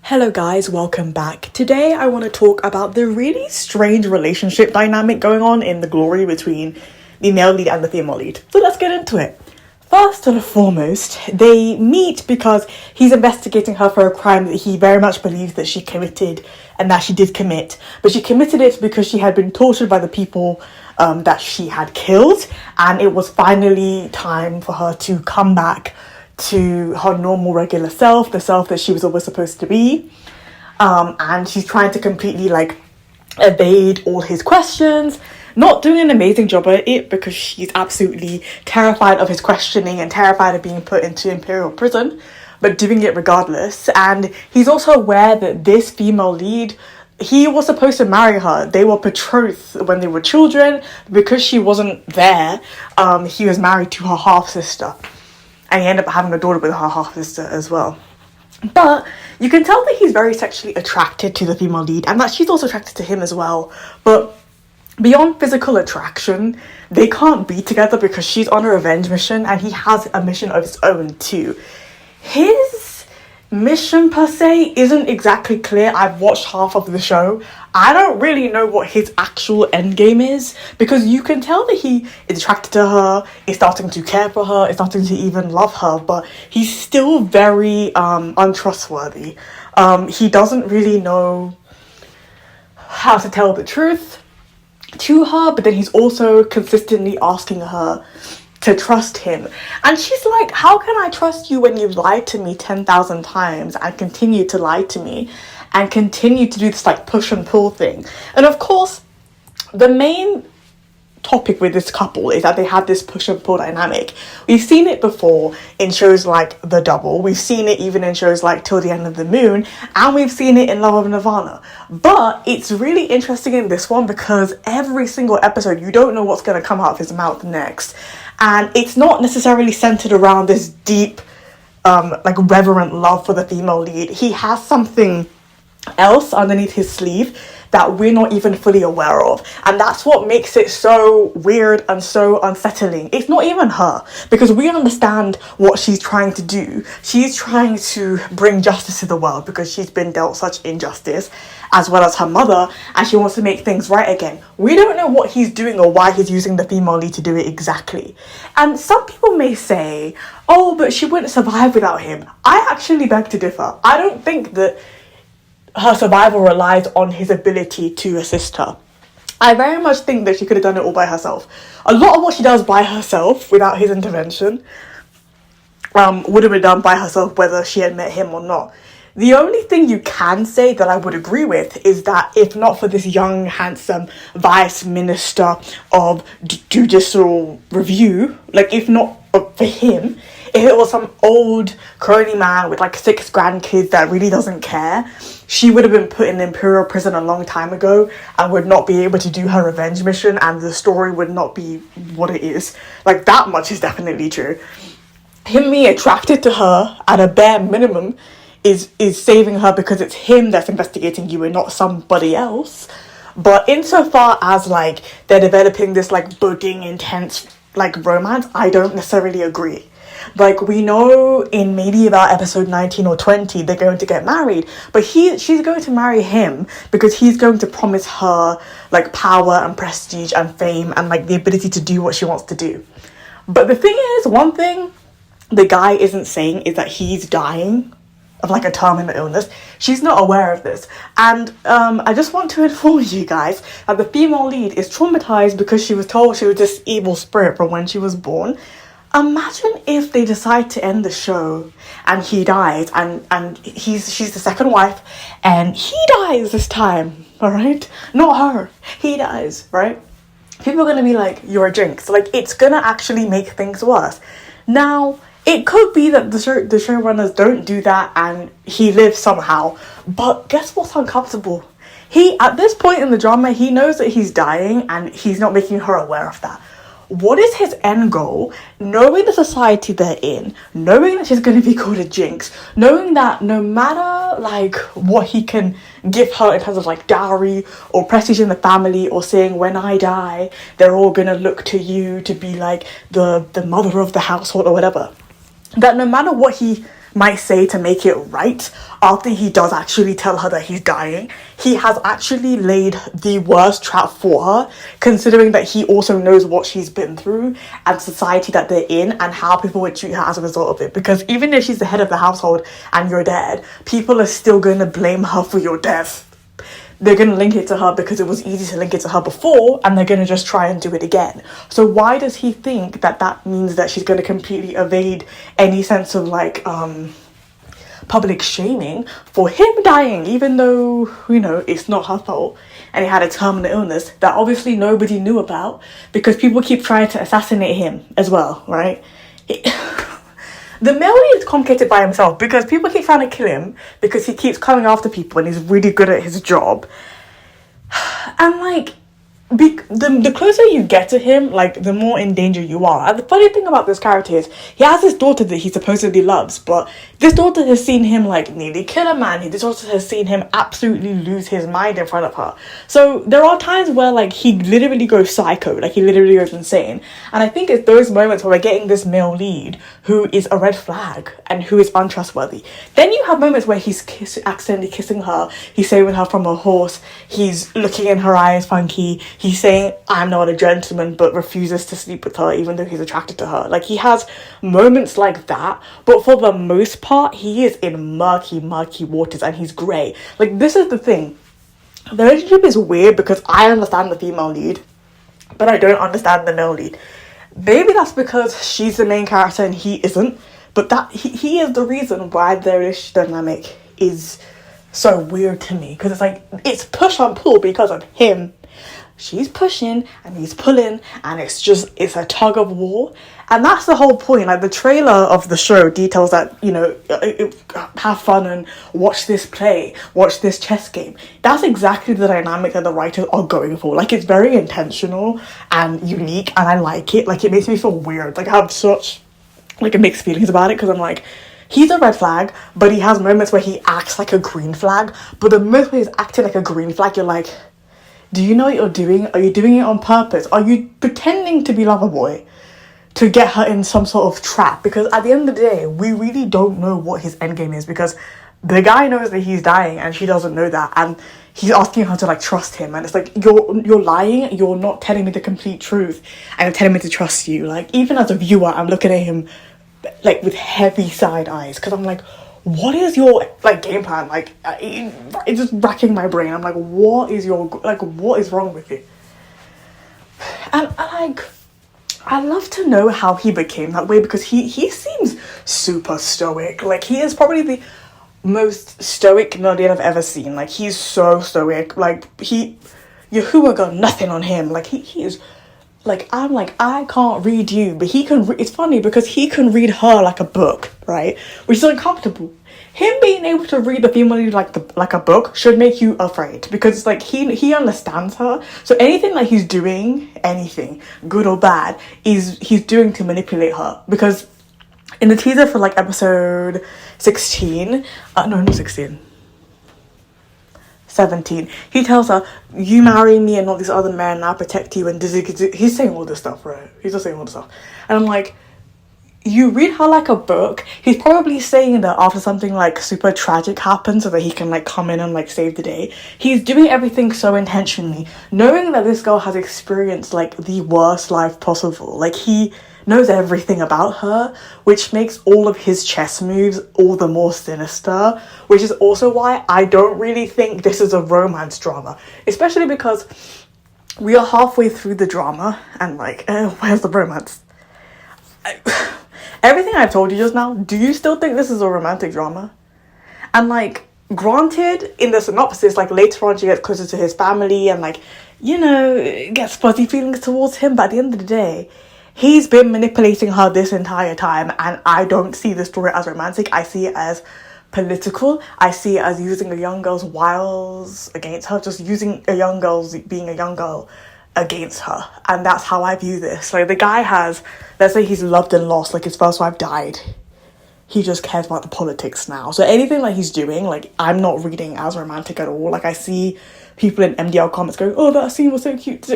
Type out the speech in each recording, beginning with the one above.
Hello guys, welcome back. Today I want to talk about the really strange relationship dynamic going on in The Glory between the male lead and the female lead. So let's get into it. First and foremost, they meet because he's investigating her for a crime that he very much believes that she committed and that she did commit. But she committed it because she had been tortured by the people that she had killed, and it was finally time for her to come back to her normal regular self, the self that she was always supposed to be. And she's trying to completely evade all his questions, not doing an amazing job at it because she's absolutely terrified of his questioning and terrified of being put into imperial prison, but doing it regardless. And he's also aware that this female lead, he was supposed to marry her. They were betrothed when they were children. Because she wasn't there, he was married to her half-sister. And he ended up having a daughter with her half-sister as well. But you can tell that he's very sexually attracted to the female lead and that she's also attracted to him as well. But beyond physical attraction, they can't be together because she's on a revenge mission and he has a mission of his own too. His mission per se isn't exactly clear. I've watched half of the show. I don't really know what his actual end game is, because you can tell that he is attracted to her, is starting to care for her, is starting to even love her, but he's still very untrustworthy. He doesn't really know how to tell the truth to her, but then he's also consistently asking her to trust him. And she's like, how can I trust you when you've lied to me 10,000 times and continue to lie to me and continue to do this push and pull thing? And of course, the main topic with this couple is that they have this push and pull dynamic. We've seen it before in shows like The Double, we've seen it even in shows like Till the End of the Moon, and we've seen it in Love of Nirvana. But it's really interesting in this one because every single episode you don't know what's going to come out of his mouth next. And it's not necessarily centered around this deep, reverent love for the female lead. He has something else underneath his sleeve that we're not even fully aware of. And that's what makes it so weird and so unsettling. It's not even her, because we understand what she's trying to do. She's trying to bring justice to the world because she's been dealt such injustice, as well as her mother, and she wants to make things right again. We don't know what he's doing or why he's using the female lead to do it exactly. And some people may say, oh, but she wouldn't survive without him. I actually beg to differ. I don't think that her survival relies on his ability to assist her. I very much think that she could have done it all by herself. A lot of what she does by herself without his intervention would have been done by herself whether she had met him or not. The only thing you can say that I would agree with is that if not for this young, handsome Vice Minister of Judicial Review, if not for him, if it was some old crony man with 6 grandkids that really doesn't care, she would have been put in imperial prison a long time ago and would not be able to do her revenge mission, and the story would not be what it is. That much is definitely true. Him being attracted to her at a bare minimum is saving her because it's him that's investigating you and not somebody else. But insofar as they're developing this budding intense romance, I don't necessarily agree. We know in maybe about episode 19 or 20 they're going to get married, but she's going to marry him because he's going to promise her power and prestige and fame and the ability to do what she wants to do. But the thing is, one thing the guy isn't saying is that he's dying of a terminal illness. She's not aware of this, and I just want to inform you guys that the female lead is traumatized because she was told she was this evil spirit from when she was born. Imagine if they decide to end the show and he dies, and she's the second wife and he dies this time, all right? Not her. He dies, right? People are going to be like, you're a jinx. It's going to actually make things worse. Now, it could be that the showrunners don't do that and he lives somehow, but guess what's uncomfortable? At this point in the drama, he knows that he's dying and he's not making her aware of that. What is his end goal? Knowing the society they're in, knowing that she's going to be called a jinx, knowing that no matter what he can give her in terms of dowry or prestige in the family, or saying when I die they're all going to look to you to be the mother of the household or whatever, that no matter what he might say to make it right after he does actually tell her that he's dying, he has actually laid the worst trap for her, considering that he also knows what she's been through and society that they're in and how people would treat her as a result of it. Because even if she's the head of the household and you're dead, people are still going to blame her for your death. They're going to link it to her because it was easy to link it to her before, and they're going to just try and do it again. So why does he think that that means that she's going to completely evade any sense of like public shaming for him dying, even though, you know, it's not her fault and he had a terminal illness that obviously nobody knew about because people keep trying to assassinate him as well, right? The male lead is complicated by himself because people keep trying to kill him because he keeps coming after people and he's really good at his job. And like, the closer you get to him, like, the more in danger you are. And the funny thing about this character is he has this daughter that he supposedly loves, but this daughter has seen him like nearly kill a man. This daughter has seen him absolutely lose his mind in front of her. So there are times where like he literally goes psycho, like he literally goes insane. And I think it's those moments where we're getting this male lead who is a red flag and who is untrustworthy. Then you have moments where he's accidentally kissing her, he's saving her from a horse, he's looking in her eyes funky, he's saying I'm not a gentleman, but refuses to sleep with her even though he's attracted to her. Like, he has moments like that, but for the most part he is in murky waters and he's grey. Like, this is the thing, the relationship is weird because I understand the female lead but I don't understand the male lead. Maybe that's because she's the main character and he isn't, but that he is the reason why their relationship dynamic is so weird to me, because it's like, it's push and pull because of him. She's pushing and he's pulling, and it's a tug of war. And that's the whole point. Like, the trailer of the show details that, you know, have fun and watch this play, watch this chess game. That's exactly the dynamic that the writers are going for. Like, it's very intentional and unique, and I like it. Like, it makes me feel weird. Like, I have such like mixed feelings about it, because I'm like, he's a red flag, but he has moments where he acts like a green flag. But the moment where he's acting like a green flag, you're like, do you know what you're doing? Are you doing it on purpose? Are you pretending to be Loverboy to get her in some sort of trap? Because at the end of the day, we really don't know what his endgame is, because the guy knows that he's dying and she doesn't know that, and he's asking her to like trust him, and it's like, you're lying, you're not telling me the complete truth, and you're telling me to trust you. Like, even as a viewer, I'm looking at him like with heavy side eyes, because I'm like, what is your like game plan? Like, it's just racking my brain. I'm like, what is wrong with you? And I love to know how he became that way, because he seems super stoic. Like, he is probably the most stoic nerdy I've ever seen. Like, he's so stoic. Like, Yahuwah got nothing on him. Like, he is, like, I'm like, I can't read you, but he can it's funny because he can read her like a book, right? Which is uncomfortable. Him being able to read the female lead like a book should make you afraid, because it's like he understands her. So anything that he's doing, anything good or bad, he's doing to manipulate her. Because in the teaser for like episode 16, no, not 16, 17, he tells her, you marry me and all these other men, I'll protect you, and he's saying all this stuff, right? He's just saying all this stuff. And I'm like, you read her like a book. He's probably saying that after something like super tragic happens, so that he can like come in and like save the day. He's doing everything so intentionally, knowing that this girl has experienced like the worst life possible. Like, he knows everything about her, which makes all of his chess moves all the more sinister, which is also why I don't really think this is a romance drama, especially because we are halfway through the drama and like, where's the romance? Everything I've told you just now, do you still think this is a romantic drama? And like, granted, in the synopsis, like later on she gets closer to his family and like, you know, gets fuzzy feelings towards him, but at the end of the day, he's been manipulating her this entire time, and I don't see the story as romantic. I see it as political. I see it as using a young girl's wiles against her, just using a young girl's being a young girl against her. And that's how I view this. Like, the guy has, let's say he's loved and lost, like his first wife died. He just cares about the politics now. So anything that he's doing, like, I'm not reading as romantic at all. Like, I see people in MDL comments going, oh, that scene was so cute.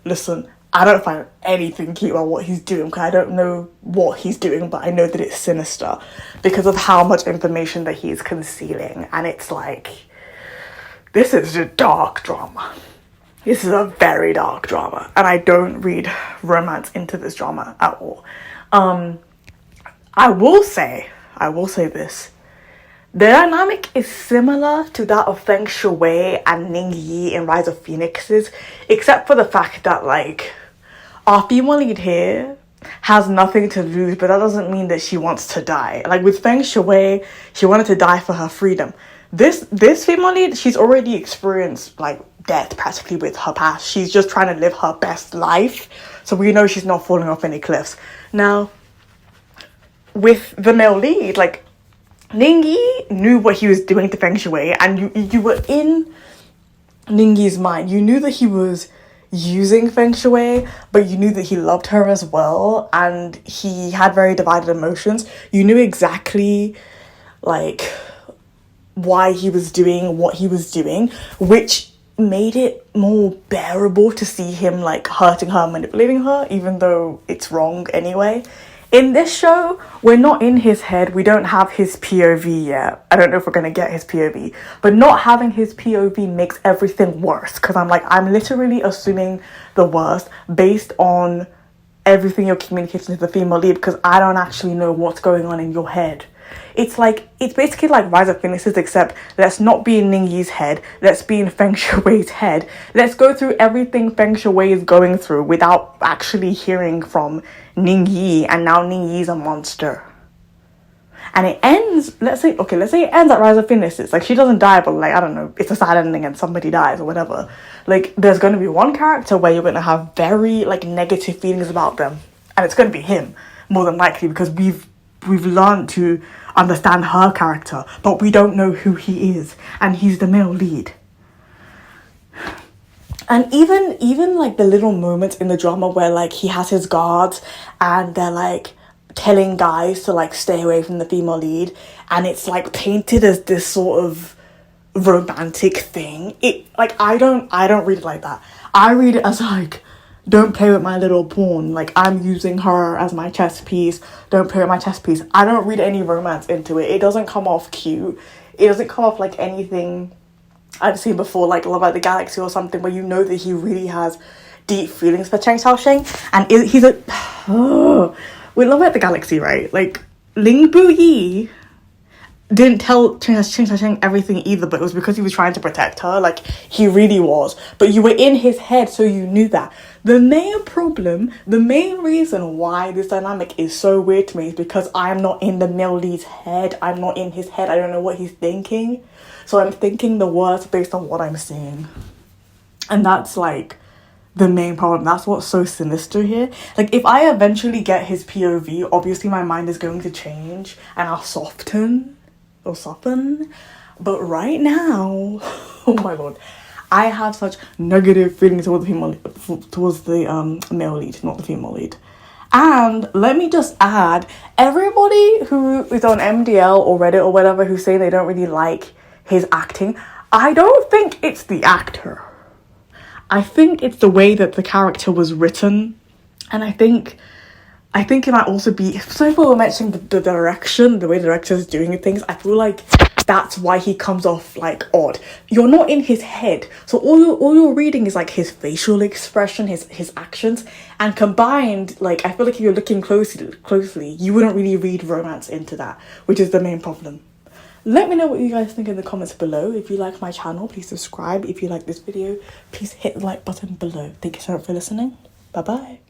Listen, I don't find anything cute about what he's doing, because I don't know what he's doing, but I know that it's sinister because of how much information that he's concealing. And it's like, this is a dark drama. This is a very dark drama, and I don't read romance into this drama at all. I will say this. The dynamic is similar to that of Feng Shui and Ning Yi in Rise of Phoenixes, except for the fact that, like, our female lead here has nothing to lose, but that doesn't mean that she wants to die. Like with Feng Shui, she wanted to die for her freedom. This female lead, she's already experienced like death practically with her past. She's just trying to live her best life, so we know she's not falling off any cliffs. Now, with the male lead, like, Ningyi knew what he was doing to Feng Shui, and you were in Ningyi's mind. You knew that he was using Feng Shui, but you knew that he loved her as well, and he had very divided emotions. You knew exactly, like, why he was doing what he was doing, which made it more bearable to see him, like, hurting her, manipulating her, even though it's wrong anyway. In this show, we're not in his head. We don't have his POV yet. I don't know if we're going to get his POV. But not having his POV makes everything worse. Because I'm literally assuming the worst based on everything you're communicating to the female lead. Because I don't actually know what's going on in your head. It's basically like Rise of Phoenixes, except let's not be in Ningyi's head. Let's be in Feng Shui's head. Let's go through everything Feng Shui is going through without actually hearing from Ningyi, and now Ningyi's a monster. And it ends, let's say it ends at Rise of Phoenixes. Like, she doesn't die, but, like, I don't know, it's a sad ending and somebody dies or whatever. Like, there's going to be one character where you're going to have very, like, negative feelings about them. And it's going to be him, more than likely, because we've learned to understand her character, but we don't know who he is, and he's the male lead. And even like the little moments in the drama where, like, he has his guards and they're, like, telling guys to, like, stay away from the female lead, and it's, like, painted as this sort of romantic thing. I don't read it like that. I read it as, like, don't play with my little pawn. Like, I'm using her as my chess piece. Don't play with my chess piece. I don't read any romance into it. It doesn't come off cute. It doesn't come off like anything I've seen before, like Love at the Galaxy or something, where you know that he really has deep feelings for Cheng Xiaosheng. And he's a... with Love at the Galaxy, right? Like, Ling Bu-yi didn't tell Cheng Xiaosheng everything either, but it was because he was trying to protect her. Like, he really was. But you were in his head, so you knew that. The main problem, the main reason why this dynamic is so weird to me is because I'm not in the male lead's head. I'm not in his head. I don't know what he's thinking. So I'm thinking the worst based on what I'm seeing. And that's, like, the main problem. That's what's so sinister here. Like, if I eventually get his POV, obviously my mind is going to change and I'll soften. But right now, oh my god, I have such negative feelings towards the male lead, not the female lead. And let me just add, everybody who is on MDL or Reddit or whatever who's saying they don't really like his acting, I don't think it's the actor. I think it's the way that the character was written. And I think it might also be, some people were mentioning the direction, the way the director is doing things. I feel like that's why he comes off, like, odd. You're not in his head, so all you're reading is, like, his facial expression, his actions, and combined, like, I feel like if you're looking closely, you wouldn't really read romance into that, which is the main problem. Let me know what you guys think in the comments below. If you like my channel, please subscribe. If you like this video, please hit the like button below. Thank you so much for listening. Bye bye.